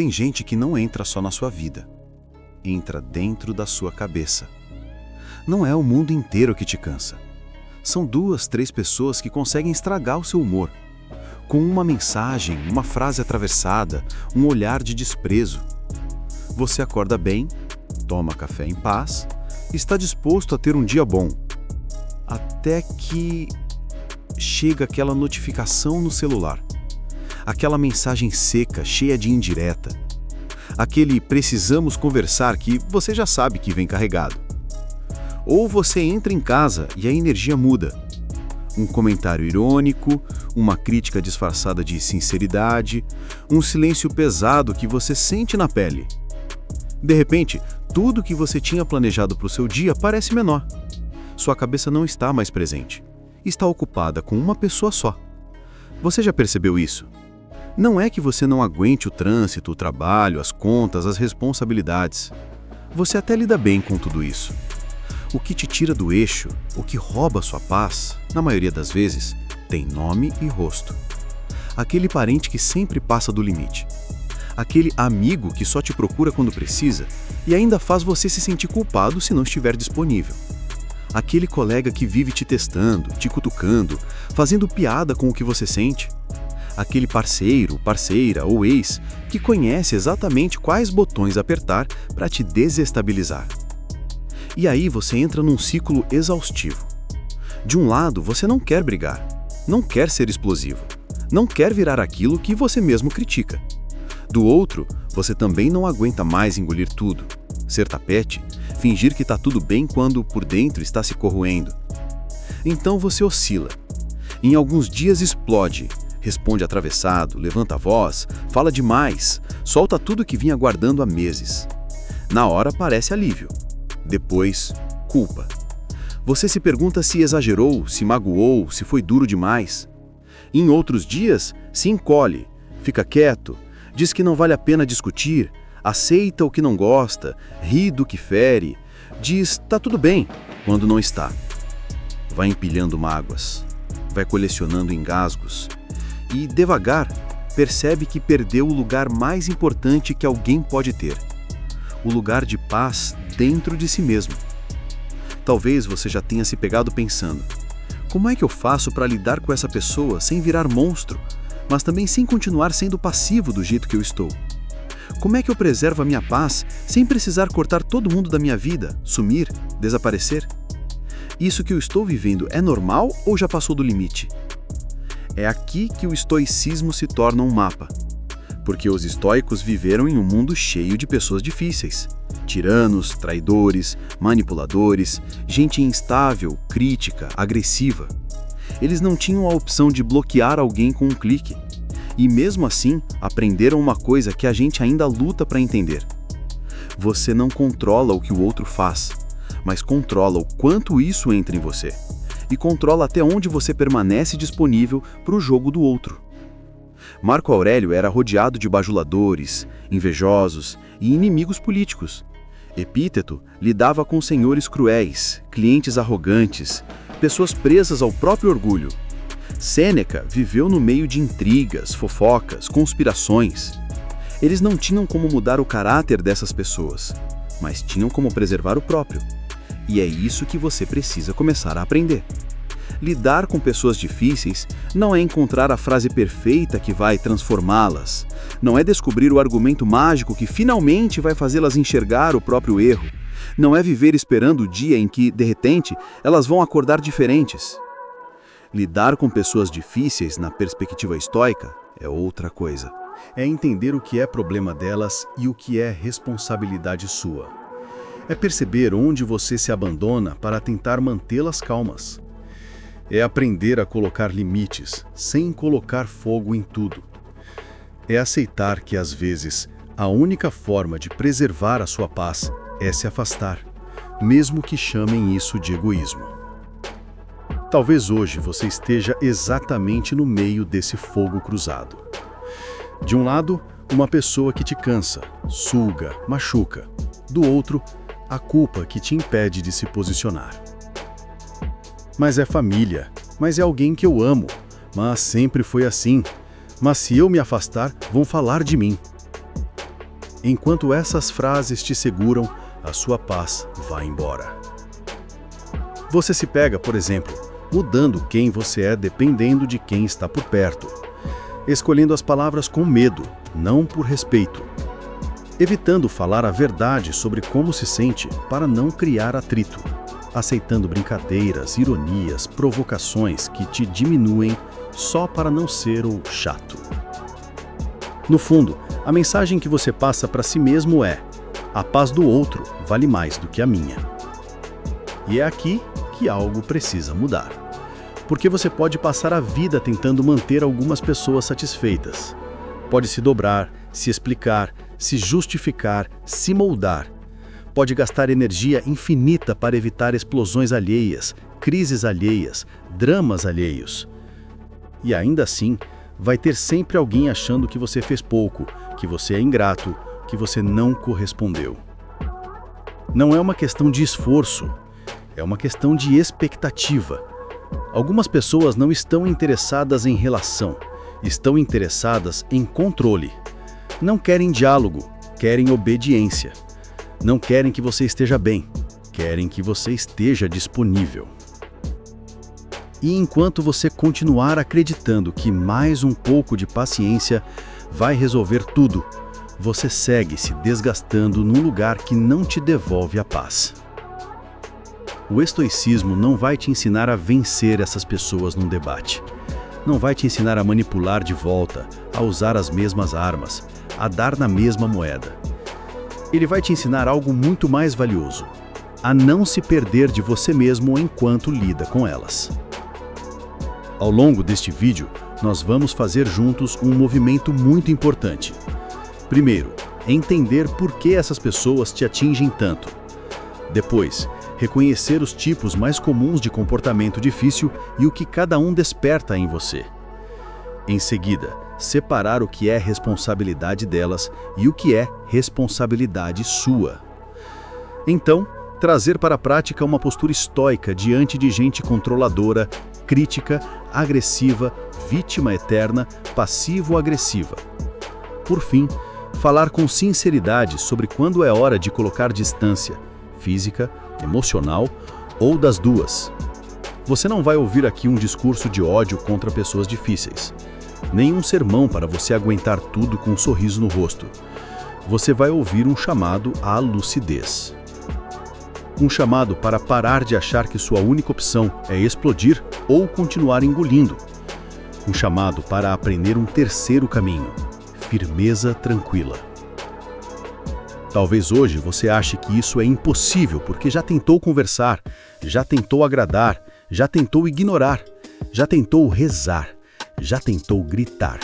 Tem gente que não entra só na sua vida, entra dentro da sua cabeça. Não é o mundo inteiro que te cansa. São 2, 3 pessoas que conseguem estragar o seu humor. Com uma mensagem, uma frase atravessada, um olhar de desprezo. Você acorda bem, toma café em paz, está disposto a ter um dia bom. Até que chega aquela notificação no celular. Aquela mensagem seca, cheia de indireta. Aquele precisamos conversar que você já sabe que vem carregado. Ou você entra em casa e a energia muda. Um comentário irônico, uma crítica disfarçada de sinceridade, um silêncio pesado que você sente na pele. De repente, tudo que você tinha planejado para o seu dia parece menor. Sua cabeça não está mais presente. Está ocupada com uma pessoa só. Você já percebeu isso? Não é que você não aguente o trânsito, o trabalho, as contas, as responsabilidades. Você até lida bem com tudo isso. O que te tira do eixo, o que rouba sua paz, na maioria das vezes, tem nome e rosto. Aquele parente que sempre passa do limite. Aquele amigo que só te procura quando precisa e ainda faz você se sentir culpado se não estiver disponível. Aquele colega que vive te testando, te cutucando, fazendo piada com o que você sente. Aquele parceiro, parceira ou ex que conhece exatamente quais botões apertar para te desestabilizar. E aí você entra num ciclo exaustivo. De um lado, você não quer brigar, não quer ser explosivo, não quer virar aquilo que você mesmo critica. Do outro, você também não aguenta mais engolir tudo, ser tapete, fingir que está tudo bem quando por dentro está se corroendo. Então você oscila. Em alguns dias explode, responde atravessado, levanta a voz, fala demais, solta tudo que vinha guardando há meses. Na hora parece alívio. Depois, culpa. Você se pergunta se exagerou, se magoou, se foi duro demais. Em outros dias, se encolhe, fica quieto, diz que não vale a pena discutir, aceita o que não gosta, ri do que fere, diz tá tudo bem, quando não está. Vai empilhando mágoas, vai colecionando engasgos e, devagar, percebe que perdeu o lugar mais importante que alguém pode ter. O lugar de paz dentro de si mesmo. Talvez você já tenha se pegado pensando: como é que eu faço para lidar com essa pessoa sem virar monstro, mas também sem continuar sendo passivo do jeito que eu estou? Como é que eu preservo a minha paz sem precisar cortar todo mundo da minha vida, sumir, desaparecer? Isso que eu estou vivendo é normal ou já passou do limite? É aqui que o estoicismo se torna um mapa. Porque os estoicos viveram em um mundo cheio de pessoas difíceis. Tiranos, traidores, manipuladores, gente instável, crítica, agressiva. Eles não tinham a opção de bloquear alguém com um clique. E mesmo assim, aprenderam uma coisa que a gente ainda luta para entender. Você não controla o que o outro faz, mas controla o quanto isso entra em você. E controla até onde você permanece disponível para o jogo do outro. Marco Aurélio era rodeado de bajuladores, invejosos e inimigos políticos. Epíteto lidava com senhores cruéis, clientes arrogantes, pessoas presas ao próprio orgulho. Sêneca viveu no meio de intrigas, fofocas, conspirações. Eles não tinham como mudar o caráter dessas pessoas, mas tinham como preservar o próprio. E é isso que você precisa começar a aprender. Lidar com pessoas difíceis não é encontrar a frase perfeita que vai transformá-las. Não é descobrir o argumento mágico que finalmente vai fazê-las enxergar o próprio erro. Não é viver esperando o dia em que, de repente, elas vão acordar diferentes. Lidar com pessoas difíceis na perspectiva estoica é outra coisa. É entender o que é problema delas e o que é responsabilidade sua. É perceber onde você se abandona para tentar mantê-las calmas. É aprender a colocar limites, sem colocar fogo em tudo. É aceitar que, às vezes, a única forma de preservar a sua paz é se afastar, mesmo que chamem isso de egoísmo. Talvez hoje você esteja exatamente no meio desse fogo cruzado. De um lado, uma pessoa que te cansa, suga, machuca. Do outro, a culpa que te impede de se posicionar. Mas é família, mas é alguém que eu amo, mas sempre foi assim. Mas se eu me afastar, vão falar de mim. Enquanto essas frases te seguram, a sua paz vai embora. Você se pega, por exemplo, mudando quem você é dependendo de quem está por perto, escolhendo as palavras com medo, não por respeito, evitando falar a verdade sobre como se sente para não criar atrito, aceitando brincadeiras, ironias, provocações que te diminuem só para não ser o chato. No fundo, a mensagem que você passa para si mesmo é: a paz do outro vale mais do que a minha. E é aqui que algo precisa mudar. Porque você pode passar a vida tentando manter algumas pessoas satisfeitas. Pode se dobrar, se explicar, se justificar, se moldar. Pode gastar energia infinita para evitar explosões alheias, crises alheias, dramas alheios. E ainda assim, vai ter sempre alguém achando que você fez pouco, que você é ingrato, que você não correspondeu. Não é uma questão de esforço, é uma questão de expectativa. Algumas pessoas não estão interessadas em relação, estão interessadas em controle. Não querem diálogo, querem obediência. Não querem que você esteja bem, querem que você esteja disponível. E enquanto você continuar acreditando que mais um pouco de paciência vai resolver tudo, você segue se desgastando num lugar que não te devolve a paz. O estoicismo não vai te ensinar a vencer essas pessoas num debate. Não vai te ensinar a manipular de volta, a usar as mesmas armas, a dar na mesma moeda. Ele vai te ensinar algo muito mais valioso: a não se perder de você mesmo enquanto lida com elas. Ao longo deste vídeo, nós vamos fazer juntos um movimento muito importante. Primeiro, entender por que essas pessoas te atingem tanto. Depois, reconhecer os tipos mais comuns de comportamento difícil e o que cada um desperta em você. Em seguida, separar o que é responsabilidade delas e o que é responsabilidade sua. Então, trazer para a prática uma postura estoica diante de gente controladora, crítica, agressiva, vítima eterna, passivo-agressiva. Por fim, falar com sinceridade sobre quando é hora de colocar distância, física, emocional ou das duas. Você não vai ouvir aqui um discurso de ódio contra pessoas difíceis, nem um sermão para você aguentar tudo com um sorriso no rosto. Você vai ouvir um chamado à lucidez. Um chamado para parar de achar que sua única opção é explodir ou continuar engolindo. Um chamado para aprender um terceiro caminho: firmeza tranquila. Talvez hoje você ache que isso é impossível porque já tentou conversar, já tentou agradar, já tentou ignorar, já tentou rezar, já tentou gritar.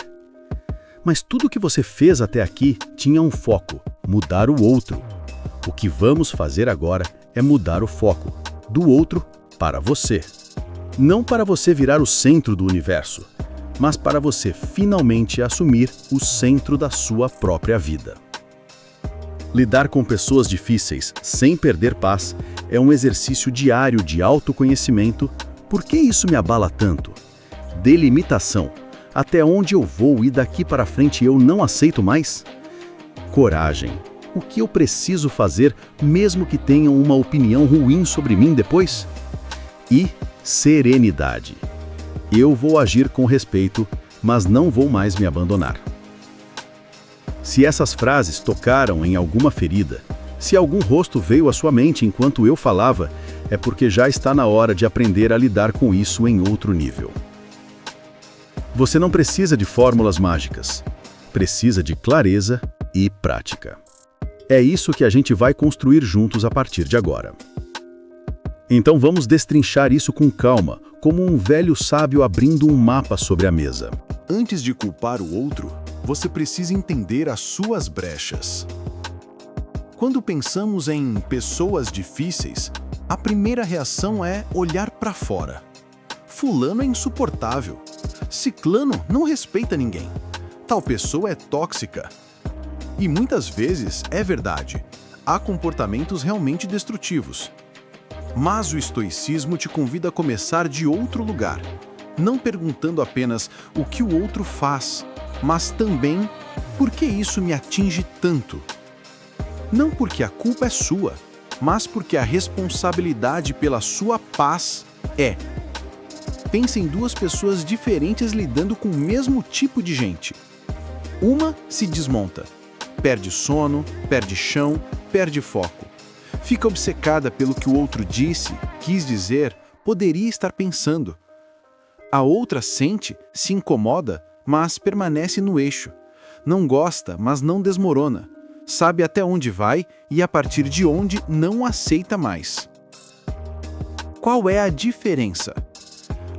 Mas tudo o que você fez até aqui tinha um foco: mudar o outro. O que vamos fazer agora é mudar o foco do outro para você. Não para você virar o centro do universo, mas para você finalmente assumir o centro da sua própria vida. Lidar com pessoas difíceis sem perder paz é um exercício diário de autoconhecimento. Por que isso me abala tanto? Delimitação. Até onde eu vou e daqui para frente eu não aceito mais? Coragem. O que eu preciso fazer mesmo que tenham uma opinião ruim sobre mim depois? E serenidade. Eu vou agir com respeito, mas não vou mais me abandonar. Se essas frases tocaram em alguma ferida, se algum rosto veio à sua mente enquanto eu falava, é porque já está na hora de aprender a lidar com isso em outro nível. Você não precisa de fórmulas mágicas, precisa de clareza e prática. É isso que a gente vai construir juntos a partir de agora. Então vamos destrinchar isso com calma, como um velho sábio abrindo um mapa sobre a mesa. Antes de culpar o outro, você precisa entender as suas brechas. Quando pensamos em pessoas difíceis, a primeira reação é olhar para fora. Fulano é insuportável. Ciclano não respeita ninguém. Tal pessoa é tóxica. E muitas vezes é verdade. Há comportamentos realmente destrutivos. Mas o estoicismo te convida a começar de outro lugar, não perguntando apenas o que o outro faz, mas também por que isso me atinge tanto. Não porque a culpa é sua, mas porque a responsabilidade pela sua paz é. Pense em duas pessoas diferentes lidando com o mesmo tipo de gente. Uma se desmonta, perde sono, perde chão, perde foco. Fica obcecada pelo que o outro disse, quis dizer, poderia estar pensando. A outra sente, se incomoda, mas permanece no eixo. Não gosta, mas não desmorona. Sabe até onde vai e a partir de onde não aceita mais. Qual é a diferença?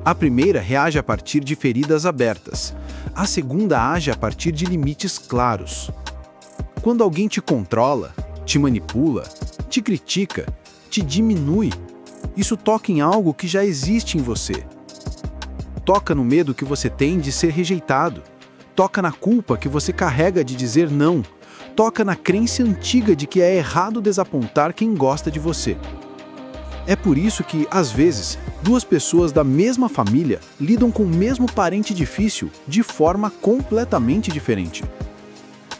A primeira reage a partir de feridas abertas. A segunda age a partir de limites claros. Quando alguém te controla, te manipula, te critica, te diminui, isso toca em algo que já existe em você. Toca no medo que você tem de ser rejeitado. Toca na culpa que você carrega de dizer não. Toca na crença antiga de que é errado desapontar quem gosta de você. É por isso que, às vezes, duas pessoas da mesma família lidam com o mesmo parente difícil de forma completamente diferente.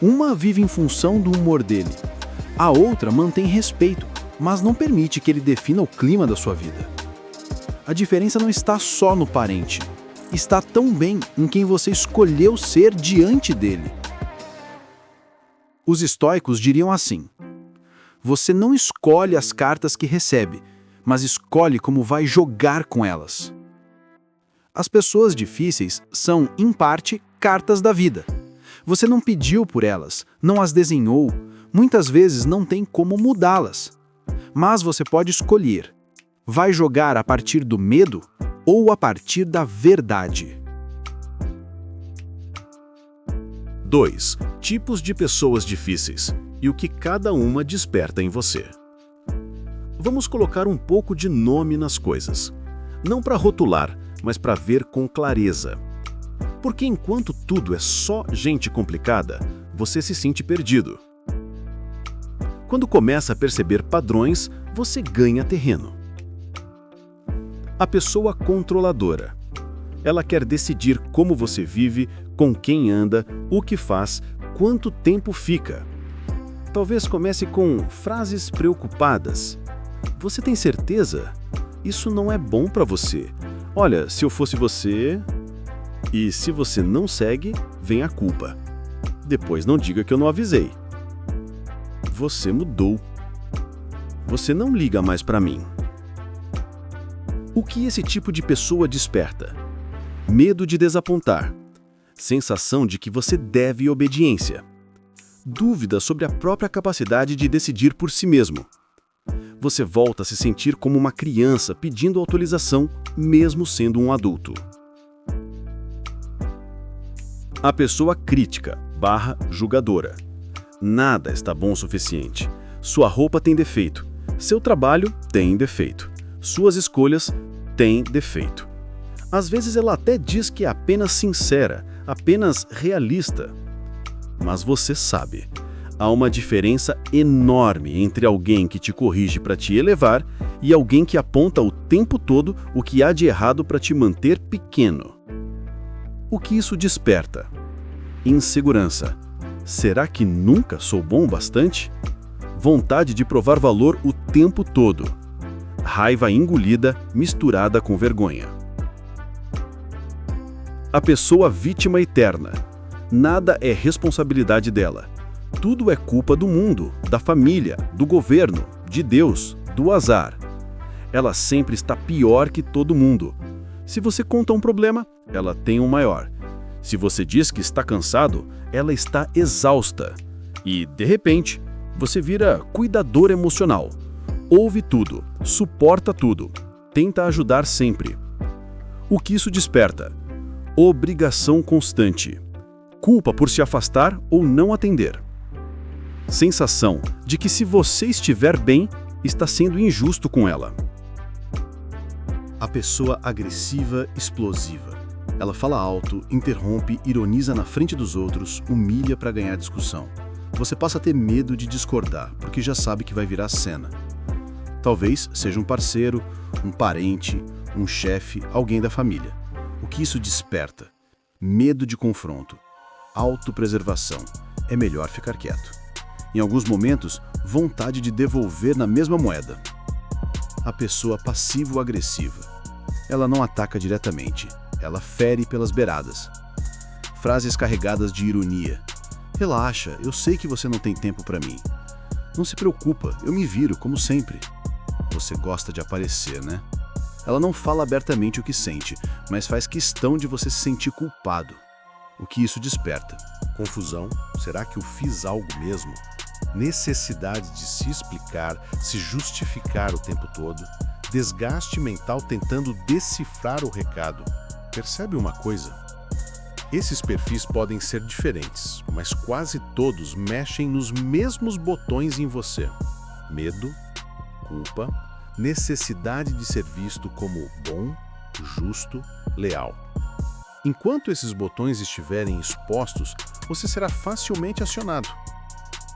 Uma vive em função do humor dele. A outra mantém respeito, mas não permite que ele defina o clima da sua vida. A diferença não está só no parente. Está também em quem você escolheu ser diante dele. Os estoicos diriam assim: você não escolhe as cartas que recebe, mas escolhe como vai jogar com elas. As pessoas difíceis são, em parte, cartas da vida. Você não pediu por elas, não as desenhou, muitas vezes não tem como mudá-las. Mas você pode escolher. Vai jogar a partir do medo ou a partir da verdade? 2. Tipos de pessoas difíceis e o que cada uma desperta em você. Vamos colocar um pouco de nome nas coisas. Não para rotular, mas para ver com clareza. Porque enquanto tudo é só gente complicada, você se sente perdido. Quando começa a perceber padrões, você ganha terreno. A pessoa controladora. Ela quer decidir como você vive, com quem anda, o que faz, quanto tempo fica. Talvez comece com frases preocupadas. Você tem certeza? Isso não é bom para você. Olha, se eu fosse você... E se você não segue, vem a culpa. Depois não diga que eu não avisei. Você mudou. Você não liga mais para mim. O que esse tipo de pessoa desperta? Medo de desapontar. Sensação de que você deve obediência. Dúvida sobre a própria capacidade de decidir por si mesmo. Você volta a se sentir como uma criança pedindo autorização, mesmo sendo um adulto. A pessoa crítica / julgadora. Nada está bom o suficiente. Sua roupa tem defeito. Seu trabalho tem defeito. Suas escolhas têm defeito. Às vezes ela até diz que é apenas sincera, apenas realista. Mas você sabe, há uma diferença enorme entre alguém que te corrige para te elevar e alguém que aponta o tempo todo o que há de errado para te manter pequeno. O que isso desperta? Insegurança. Será que nunca sou bom o bastante? Vontade de provar valor o tempo todo. Raiva engolida, misturada com vergonha. A pessoa vítima eterna. Nada é responsabilidade dela. Tudo é culpa do mundo, da família, do governo, de Deus, do azar. Ela sempre está pior que todo mundo. Se você conta um problema, ela tem um maior. Se você diz que está cansado, ela está exausta. E, de repente, você vira cuidador emocional. Ouve tudo, suporta tudo, tenta ajudar sempre. O que isso desperta? Obrigação constante. Culpa por se afastar ou não atender. Sensação de que se você estiver bem, está sendo injusto com ela. A pessoa agressiva, explosiva. Ela fala alto, interrompe, ironiza na frente dos outros, humilha para ganhar discussão. Você passa a ter medo de discordar, porque já sabe que vai virar cena. Talvez seja um parceiro, um parente, um chefe, alguém da família. O que isso desperta? Medo de confronto. Autopreservação. É melhor ficar quieto. Em alguns momentos, vontade de devolver na mesma moeda. A pessoa passivo-agressiva. Ela não ataca diretamente, ela fere pelas beiradas. Frases carregadas de ironia. Relaxa, eu sei que você não tem tempo para mim. Não se preocupa, eu me viro, como sempre. Você gosta de aparecer, né? Ela não fala abertamente o que sente, mas faz questão de você se sentir culpado. O que isso desperta? Confusão? Será que eu fiz algo mesmo? Necessidade de se explicar, se justificar o tempo todo. Desgaste mental tentando decifrar o recado. Percebe uma coisa? Esses perfis podem ser diferentes, mas quase todos mexem nos mesmos botões em você. Medo, culpa, necessidade de ser visto como bom, justo, leal. Enquanto esses botões estiverem expostos, você será facilmente acionado.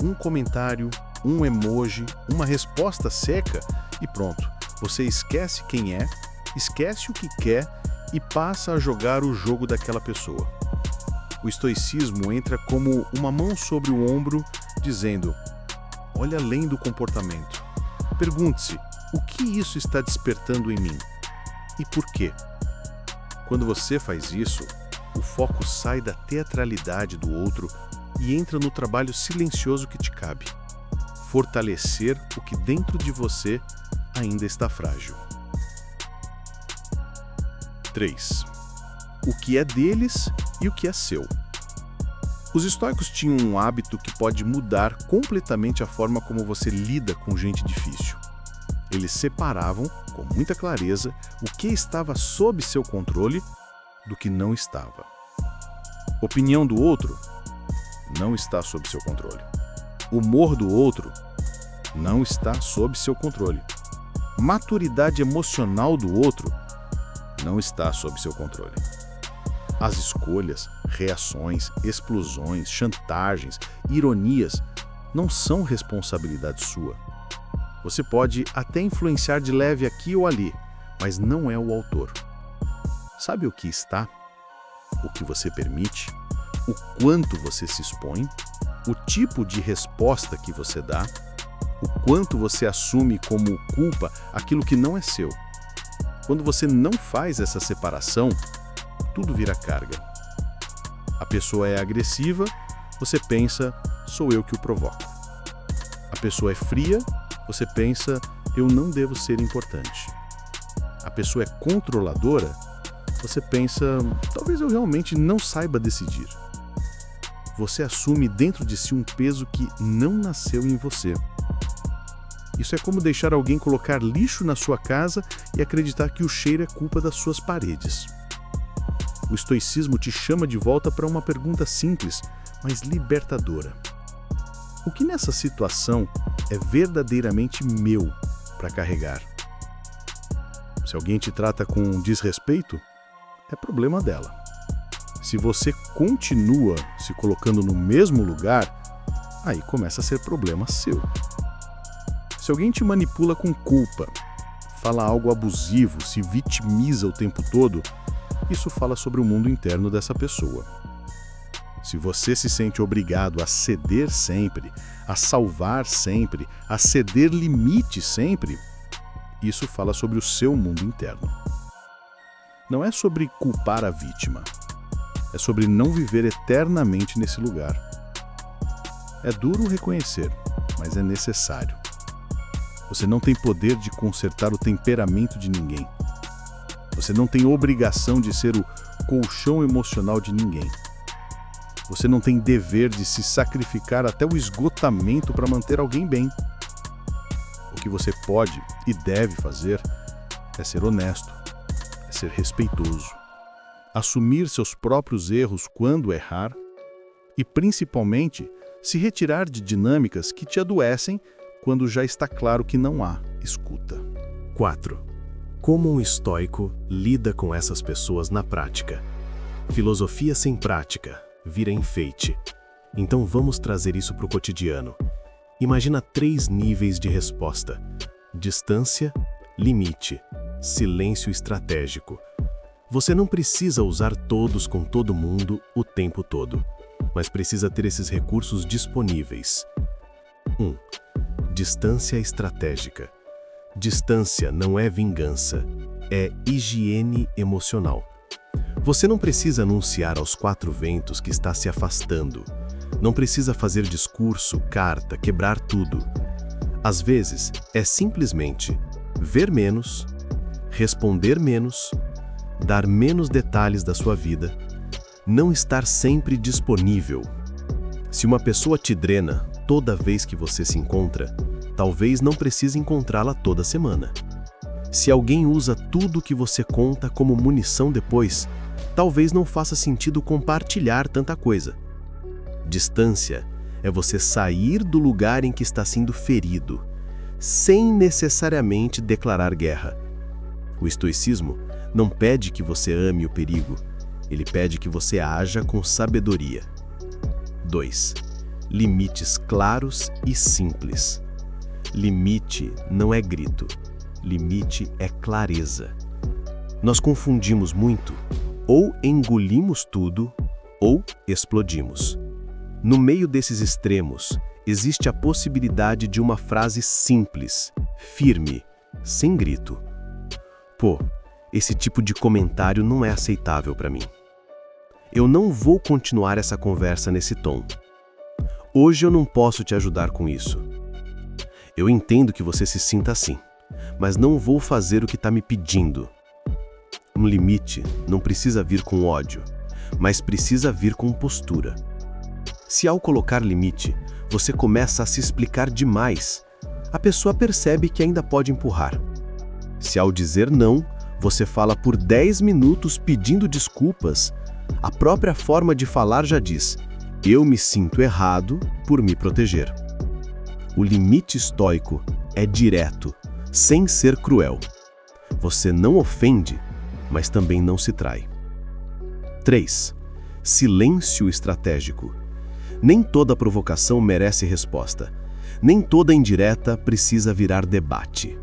Um comentário, um emoji, uma resposta seca e pronto. Você esquece quem é, esquece o que quer e passa a jogar o jogo daquela pessoa. O estoicismo entra como uma mão sobre o ombro, dizendo: olha além do comportamento. Pergunte-se, o que isso está despertando em mim? E por quê? Quando você faz isso, o foco sai da teatralidade do outro e entra no trabalho silencioso que te cabe. Fortalecer o que dentro de você ainda está frágil. 3. O que é deles e o que é seu. Os estoicos tinham um hábito que pode mudar completamente a forma como você lida com gente difícil. Eles separavam, com muita clareza, o que estava sob seu controle do que não estava. Opinião do outro não está sob seu controle. Humor do outro não está sob seu controle. Maturidade emocional do outro não está sob seu controle. As escolhas, reações, explosões, chantagens, ironias não são responsabilidade sua. Você pode até influenciar de leve aqui ou ali, mas não é o autor. Sabe o que está? O que você permite? O quanto você se expõe? O tipo de resposta que você dá? O quanto você assume como culpa aquilo que não é seu? Quando você não faz essa separação, tudo vira carga. A pessoa é agressiva, você pensa, sou eu que o provoco. A pessoa é fria, você pensa, eu não devo ser importante. A pessoa é controladora, você pensa, talvez eu realmente não saiba decidir. Você assume dentro de si um peso que não nasceu em você. Isso é como deixar alguém colocar lixo na sua casa e acreditar que o cheiro é culpa das suas paredes. O estoicismo te chama de volta para uma pergunta simples, mas libertadora. O que nessa situação é verdadeiramente meu para carregar? Se alguém te trata com desrespeito, é problema dela. Se você continua se colocando no mesmo lugar, aí começa a ser problema seu. Se alguém te manipula com culpa, fala algo abusivo, se vitimiza o tempo todo, isso fala sobre o mundo interno dessa pessoa. Se você se sente obrigado a ceder sempre, a salvar sempre, a ceder limites sempre, isso fala sobre o seu mundo interno. Não é sobre culpar a vítima, é sobre não viver eternamente nesse lugar. É duro reconhecer, mas é necessário. Você não tem poder de consertar o temperamento de ninguém. Você não tem obrigação de ser o colchão emocional de ninguém. Você não tem dever de se sacrificar até o esgotamento para manter alguém bem. O que você pode e deve fazer é ser honesto, é ser respeitoso, assumir seus próprios erros quando errar e, principalmente, se retirar de dinâmicas que te adoecem quando já está claro que não há escuta. 4. Como um estoico lida com essas pessoas na prática? Filosofia sem prática vira enfeite. Então vamos trazer isso para o cotidiano. Imagina 3 níveis de resposta: distância, limite, silêncio estratégico. Você não precisa usar todos com todo mundo o tempo todo, mas precisa ter esses recursos disponíveis. 1. Distância estratégica. Distância não é vingança, é higiene emocional. Você não precisa anunciar aos quatro ventos que está se afastando. Não precisa fazer discurso, carta, quebrar tudo. Às vezes, é simplesmente ver menos, responder menos, dar menos detalhes da sua vida, não estar sempre disponível. Se uma pessoa te drena toda vez que você se encontra, talvez não precise encontrá-la toda semana. Se alguém usa tudo que você conta como munição depois, talvez não faça sentido compartilhar tanta coisa. Distância é você sair do lugar em que está sendo ferido, sem necessariamente declarar guerra. O estoicismo não pede que você ame o perigo, ele pede que você haja com sabedoria. 2. Limites claros e simples. Limite não é grito, limite é clareza. Nós confundimos muito, ou engolimos tudo, ou explodimos. No meio desses extremos, existe a possibilidade de uma frase simples, firme, sem grito. Pô, esse tipo de comentário não é aceitável para mim. Eu não vou continuar essa conversa nesse tom. Hoje eu não posso te ajudar com isso. Eu entendo que você se sinta assim, mas não vou fazer o que está me pedindo. Um limite não precisa vir com ódio, mas precisa vir com postura. Se ao colocar limite, você começa a se explicar demais, a pessoa percebe que ainda pode empurrar. Se ao dizer não, você fala por 10 minutos pedindo desculpas, a própria forma de falar já diz: eu me sinto errado por me proteger. O limite estoico é direto, sem ser cruel. Você não ofende, mas também não se trai. 3. Silêncio estratégico. Nem toda provocação merece resposta. Nem toda indireta precisa virar debate.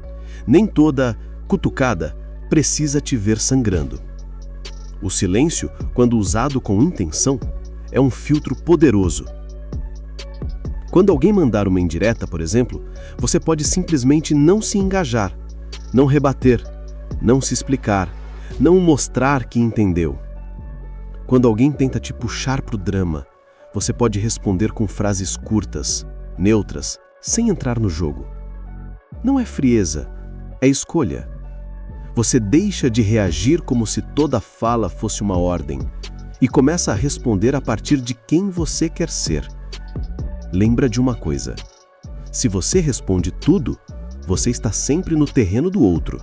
Nem toda cutucada precisa te ver sangrando. O silêncio, quando usado com intenção, é um filtro poderoso. Quando alguém mandar uma indireta, por exemplo, você pode simplesmente não se engajar, não rebater, não se explicar, não mostrar que entendeu. Quando alguém tenta te puxar para o drama, você pode responder com frases curtas, neutras, sem entrar no jogo. Não é frieza, é escolha. Você deixa de reagir como se toda fala fosse uma ordem e começa a responder a partir de quem você quer ser. Lembra de uma coisa: se você responde tudo, você está sempre no terreno do outro.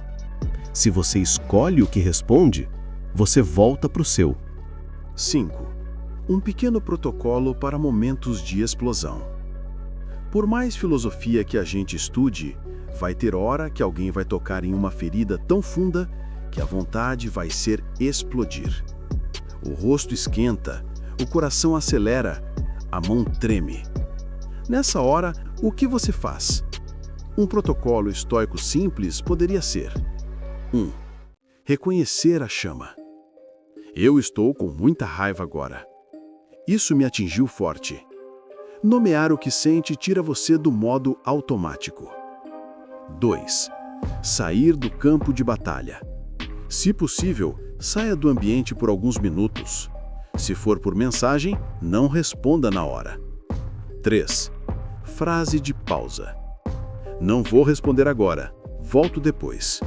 Se você escolhe o que responde, você volta para o seu. 5. Um pequeno protocolo para momentos de explosão. Por mais filosofia que a gente estude, vai ter hora que alguém vai tocar em uma ferida tão funda que a vontade vai ser explodir. O rosto esquenta, o coração acelera, a mão treme. Nessa hora, o que você faz? Um protocolo estoico simples poderia ser: 1. Reconhecer a chama. Eu estou com muita raiva agora. Isso me atingiu forte. Nomear o que sente tira você do modo automático. 2. Sair do campo de batalha. Se possível, saia do ambiente por alguns minutos. Se for por mensagem, não responda na hora. 3. Frase de pausa. Não vou responder agora, volto depois.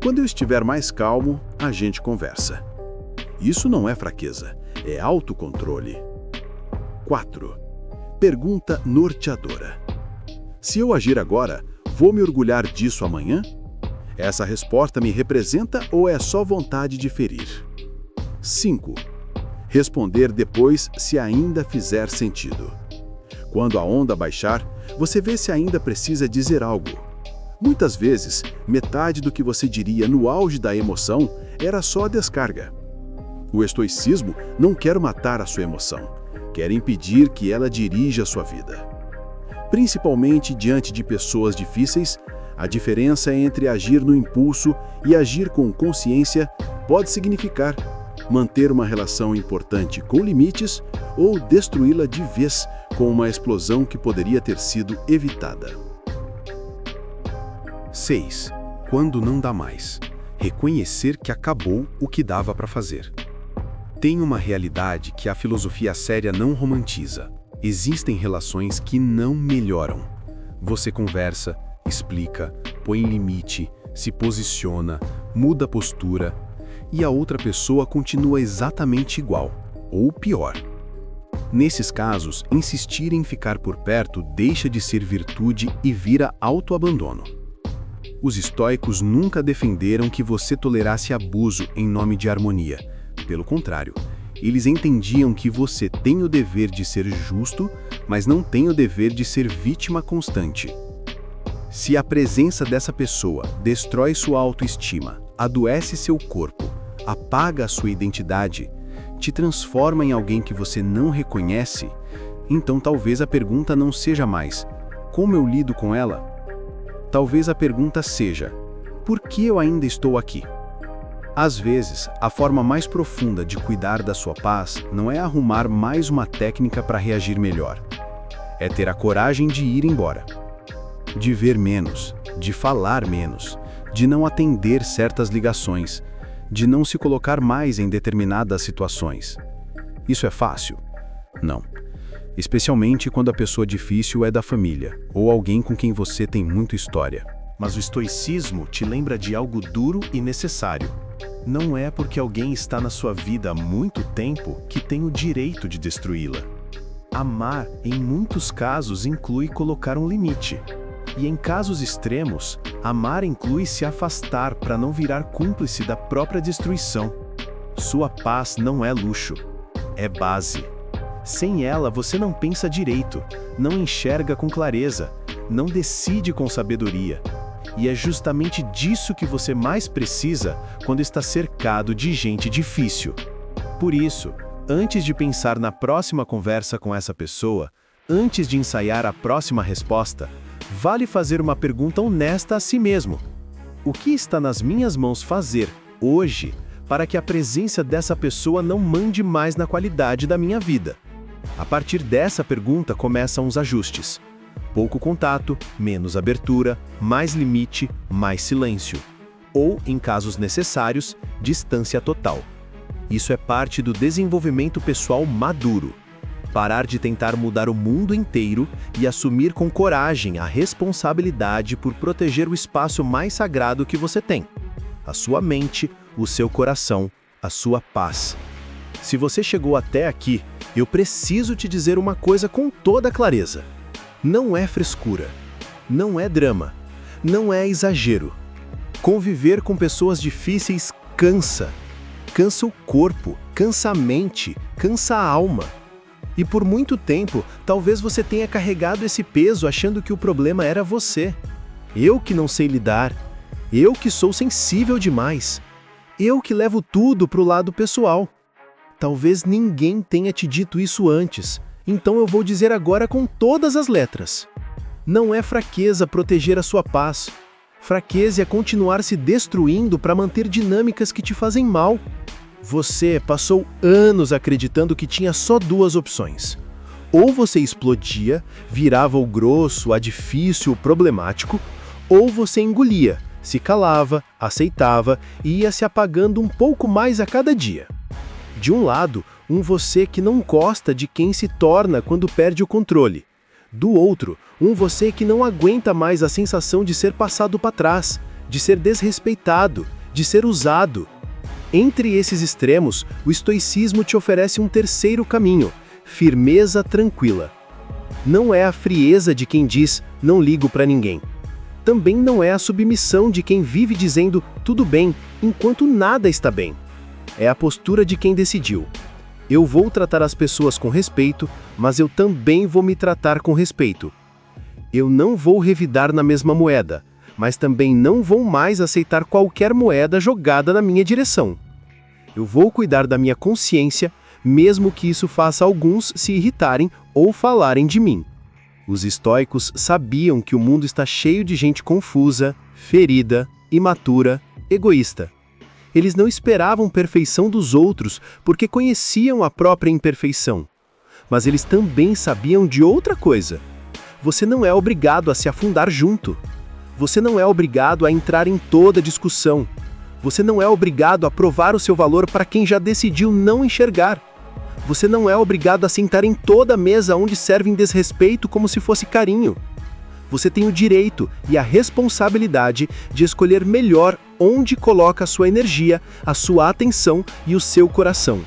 Quando eu estiver mais calmo, a gente conversa. Isso não é fraqueza, é autocontrole. 4. Pergunta norteadora. Se eu agir agora, vou me orgulhar disso amanhã? Essa resposta me representa ou é só vontade de ferir? 5. Responder depois se ainda fizer sentido. Quando a onda baixar, você vê se ainda precisa dizer algo. Muitas vezes, metade do que você diria no auge da emoção era só a descarga. O estoicismo não quer matar a sua emoção, quer impedir que ela dirija a sua vida. Principalmente diante de pessoas difíceis, a diferença entre agir no impulso e agir com consciência pode significar manter uma relação importante com limites ou destruí-la de vez com uma explosão que poderia ter sido evitada. 6. Quando não dá mais. Reconhecer que acabou o que dava para fazer. Tem uma realidade que a filosofia séria não romantiza. Existem relações que não melhoram. Você conversa, explica, põe limite, se posiciona, muda a postura, e a outra pessoa continua exatamente igual, ou pior. Nesses casos, insistir em ficar por perto deixa de ser virtude e vira autoabandono. Os estoicos nunca defenderam que você tolerasse abuso em nome de harmonia. Pelo contrário, eles entendiam que você tem o dever de ser justo, mas não tem o dever de ser vítima constante. Se a presença dessa pessoa destrói sua autoestima, adoece seu corpo, apaga a sua identidade, te transforma em alguém que você não reconhece, então talvez a pergunta não seja mais: como eu lido com ela? Talvez a pergunta seja: por que eu ainda estou aqui? Às vezes, a forma mais profunda de cuidar da sua paz não é arrumar mais uma técnica para reagir melhor. É ter a coragem de ir embora. De ver menos, de falar menos, de não atender certas ligações, de não se colocar mais em determinadas situações. Isso é fácil? Não. Especialmente quando a pessoa difícil é da família, ou alguém com quem você tem muita história. Mas o estoicismo te lembra de algo duro e necessário. Não é porque alguém está na sua vida há muito tempo que tem o direito de destruí-la. Amar, em muitos casos, inclui colocar um limite. E em casos extremos, amar inclui se afastar para não virar cúmplice da própria destruição. Sua paz não é luxo, é base. Sem ela, você não pensa direito, não enxerga com clareza, não decide com sabedoria. E é justamente disso que você mais precisa quando está cercado de gente difícil. Por isso, antes de pensar na próxima conversa com essa pessoa, antes de ensaiar a próxima resposta, vale fazer uma pergunta honesta a si mesmo. O que está nas minhas mãos fazer, hoje, para que a presença dessa pessoa não mande mais na qualidade da minha vida? A partir dessa pergunta começam os ajustes. Pouco contato, menos abertura, mais limite, mais silêncio. Ou, em casos necessários, distância total. Isso é parte do desenvolvimento pessoal maduro. Parar de tentar mudar o mundo inteiro e assumir com coragem a responsabilidade por proteger o espaço mais sagrado que você tem. A sua mente, o seu coração, a sua paz. Se você chegou até aqui, eu preciso te dizer uma coisa com toda clareza. Não é frescura, não é drama, não é exagero. Conviver com pessoas difíceis cansa. Cansa o corpo, cansa a mente, cansa a alma. E por muito tempo, talvez você tenha carregado esse peso achando que o problema era você. Eu que não sei lidar, eu que sou sensível demais, eu que levo tudo para o lado pessoal. Talvez ninguém tenha te dito isso antes, então eu vou dizer agora com todas as letras. Não é fraqueza proteger a sua paz. Fraqueza é continuar se destruindo para manter dinâmicas que te fazem mal. Você passou anos acreditando que tinha só duas opções. Ou você explodia, virava o grosso, a difícil, o problemático, ou você engolia, se calava, aceitava e ia se apagando um pouco mais a cada dia. De um lado, um você que não gosta de quem se torna quando perde o controle. Do outro, um você que não aguenta mais a sensação de ser passado para trás, de ser desrespeitado, de ser usado. Entre esses extremos, o estoicismo te oferece um terceiro caminho, firmeza tranquila. Não é a frieza de quem diz, não ligo para ninguém. Também não é a submissão de quem vive dizendo, tudo bem, enquanto nada está bem. É a postura de quem decidiu. Eu vou tratar as pessoas com respeito, mas eu também vou me tratar com respeito. Eu não vou revidar na mesma moeda, mas também não vou mais aceitar qualquer moeda jogada na minha direção. Eu vou cuidar da minha consciência, mesmo que isso faça alguns se irritarem ou falarem de mim. Os estoicos sabiam que o mundo está cheio de gente confusa, ferida, imatura, egoísta. Eles não esperavam perfeição dos outros porque conheciam a própria imperfeição. Mas eles também sabiam de outra coisa. Você não é obrigado a se afundar junto. Você não é obrigado a entrar em toda discussão. Você não é obrigado a provar o seu valor para quem já decidiu não enxergar. Você não é obrigado a sentar em toda mesa onde servem desrespeito como se fosse carinho. Você tem o direito e a responsabilidade de escolher melhor onde coloca a sua energia, a sua atenção e o seu coração.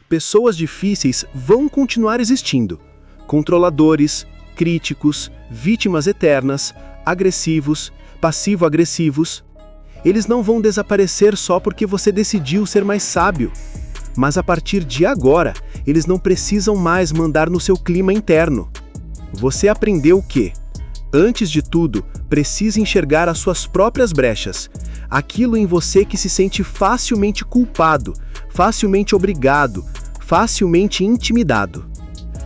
Pessoas difíceis vão continuar existindo. Controladores, críticos, vítimas eternas, agressivos, passivo-agressivos. Eles não vão desaparecer só porque você decidiu ser mais sábio. Mas a partir de agora, eles não precisam mais mandar no seu clima interno. Você aprendeu que, antes de tudo, precisa enxergar as suas próprias brechas, aquilo em você que se sente facilmente culpado, facilmente obrigado, facilmente intimidado.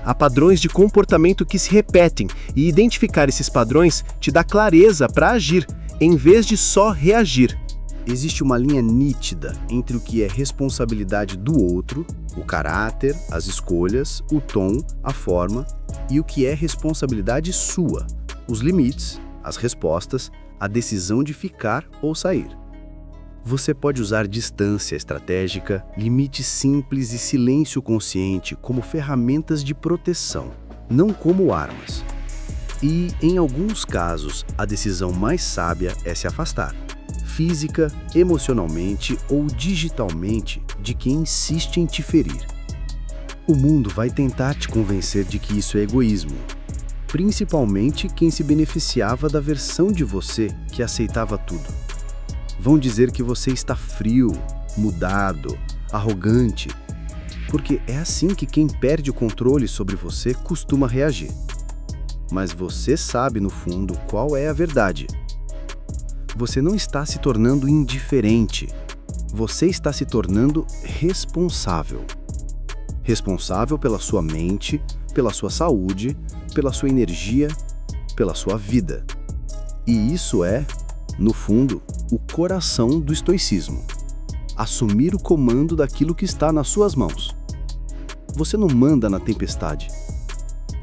Há padrões de comportamento que se repetem e identificar esses padrões te dá clareza para agir, em vez de só reagir. Existe uma linha nítida entre o que é responsabilidade do outro, o caráter, as escolhas, o tom, a forma, e o que é responsabilidade sua, os limites, as respostas, a decisão de ficar ou sair. Você pode usar distância estratégica, limite simples e silêncio consciente como ferramentas de proteção, não como armas. E, em alguns casos, a decisão mais sábia é se afastar, física, emocionalmente ou digitalmente, de quem insiste em te ferir. O mundo vai tentar te convencer de que isso é egoísmo, principalmente quem se beneficiava da versão de você que aceitava tudo. Vão dizer que você está frio, mudado, arrogante, porque é assim que quem perde o controle sobre você costuma reagir. Mas você sabe, no fundo, qual é a verdade. Você não está se tornando indiferente. Você está se tornando responsável. Responsável pela sua mente, pela sua saúde, pela sua energia, pela sua vida. E isso é, no fundo, o coração do estoicismo. Assumir o comando daquilo que está nas suas mãos. Você não manda na tempestade.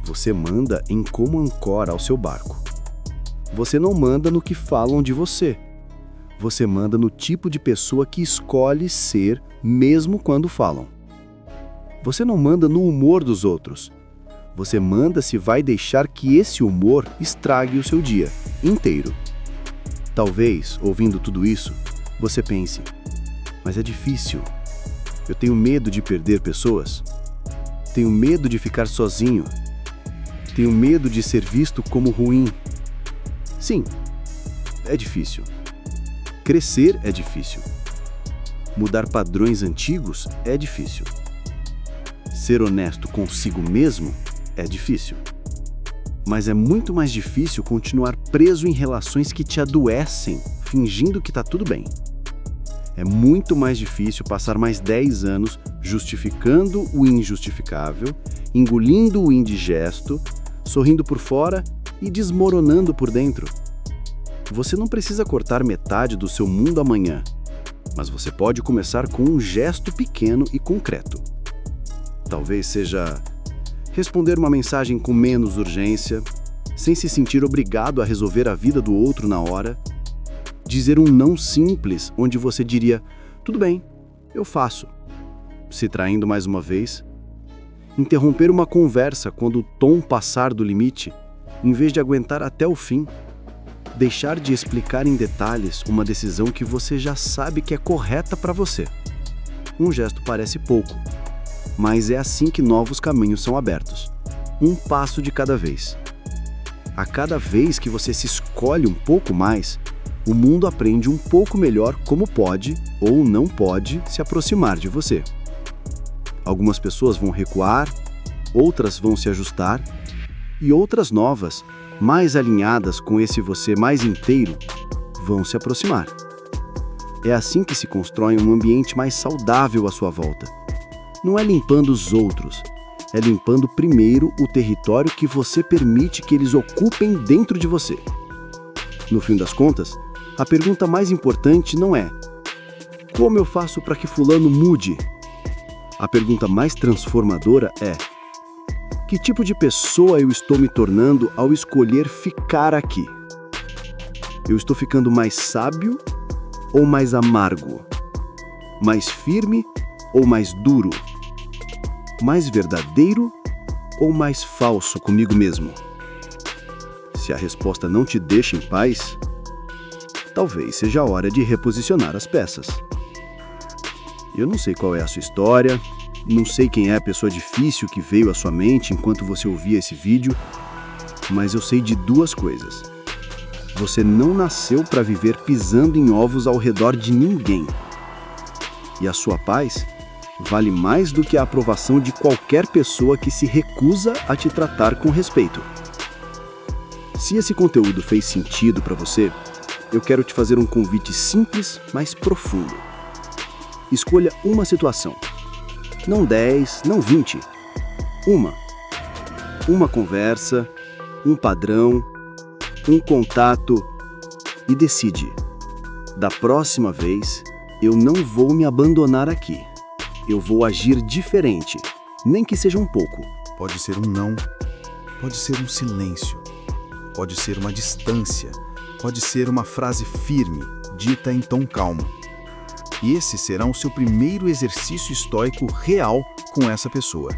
Você manda em como ancora ao seu barco. Você não manda no que falam de você. Você manda no tipo de pessoa que escolhe ser, mesmo quando falam. Você não manda no humor dos outros. Você manda se vai deixar que esse humor estrague o seu dia inteiro. Talvez, ouvindo tudo isso, você pense, mas é difícil. Eu tenho medo de perder pessoas. Tenho medo de ficar sozinho. Tenho medo de ser visto como ruim. Sim, é difícil. Crescer é difícil. Mudar padrões antigos é difícil. Ser honesto consigo mesmo é difícil. Mas é muito mais difícil continuar preso em relações que te adoecem, fingindo que está tudo bem. É muito mais difícil passar mais 10 anos justificando o injustificável, engolindo o indigesto, sorrindo por fora e desmoronando por dentro. Você não precisa cortar metade do seu mundo amanhã, mas você pode começar com um gesto pequeno e concreto. Talvez seja responder uma mensagem com menos urgência, sem se sentir obrigado a resolver a vida do outro na hora. Dizer um não simples, onde você diria, tudo bem, eu faço. Se traindo mais uma vez. Interromper uma conversa quando o tom passar do limite, em vez de aguentar até o fim. Deixar de explicar em detalhes uma decisão que você já sabe que é correta para você. Um gesto parece pouco, mas é assim que novos caminhos são abertos. Um passo de cada vez. A cada vez que você se escolhe um pouco mais, o mundo aprende um pouco melhor como pode ou não pode se aproximar de você. Algumas pessoas vão recuar, outras vão se ajustar, e outras novas, mais alinhadas com esse você mais inteiro, vão se aproximar. É assim que se constrói um ambiente mais saudável à sua volta. Não é limpando os outros, é limpando primeiro o território que você permite que eles ocupem dentro de você. No fim das contas, a pergunta mais importante não é como eu faço para que fulano mude? A pergunta mais transformadora é Que tipo de pessoa eu estou me tornando ao escolher ficar aqui? Eu estou ficando mais sábio ou mais amargo? Mais firme ou mais duro? Mais verdadeiro ou mais falso comigo mesmo? Se a resposta não te deixa em paz, talvez seja a hora de reposicionar as peças. Eu não sei qual é a sua história, não sei quem é a pessoa difícil que veio à sua mente enquanto você ouvia esse vídeo, mas eu sei de duas coisas. Você não nasceu para viver pisando em ovos ao redor de ninguém. E a sua paz vale mais do que a aprovação de qualquer pessoa que se recusa a te tratar com respeito. Se esse conteúdo fez sentido para você, eu quero te fazer um convite simples, mas profundo. Escolha uma situação. Não 10, não 20. Uma conversa, um padrão, um contato e decide. Da próxima vez, eu não vou me abandonar aqui. Eu vou agir diferente, nem que seja um pouco. Pode ser um não, pode ser um silêncio, pode ser uma distância, pode ser uma frase firme, dita em tom calmo. E esse será o seu primeiro exercício estoico real com essa pessoa.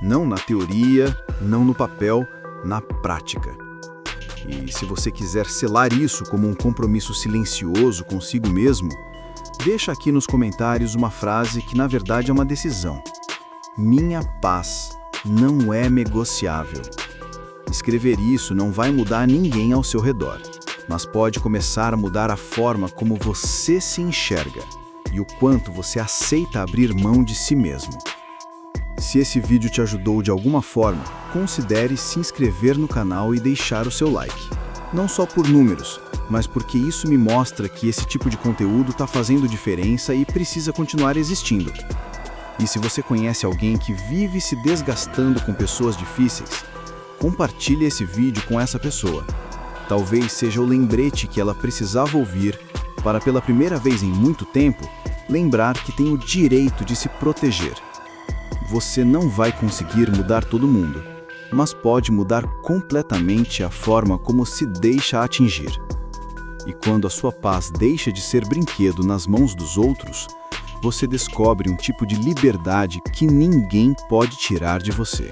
Não na teoria, não no papel, na prática. E se você quiser selar isso como um compromisso silencioso consigo mesmo, deixa aqui nos comentários uma frase que na verdade é uma decisão. Minha paz não é negociável. Escrever isso não vai mudar ninguém ao seu redor, mas pode começar a mudar a forma como você se enxerga e o quanto você aceita abrir mão de si mesmo. Se esse vídeo te ajudou de alguma forma, considere se inscrever no canal e deixar o seu like. Não só por números, mas porque isso me mostra que esse tipo de conteúdo está fazendo diferença e precisa continuar existindo. E se você conhece alguém que vive se desgastando com pessoas difíceis, compartilhe esse vídeo com essa pessoa. Talvez seja o lembrete que ela precisava ouvir para, pela primeira vez em muito tempo, lembrar que tem o direito de se proteger. Você não vai conseguir mudar todo mundo, mas pode mudar completamente a forma como se deixa atingir. E quando a sua paz deixa de ser brinquedo nas mãos dos outros, você descobre um tipo de liberdade que ninguém pode tirar de você.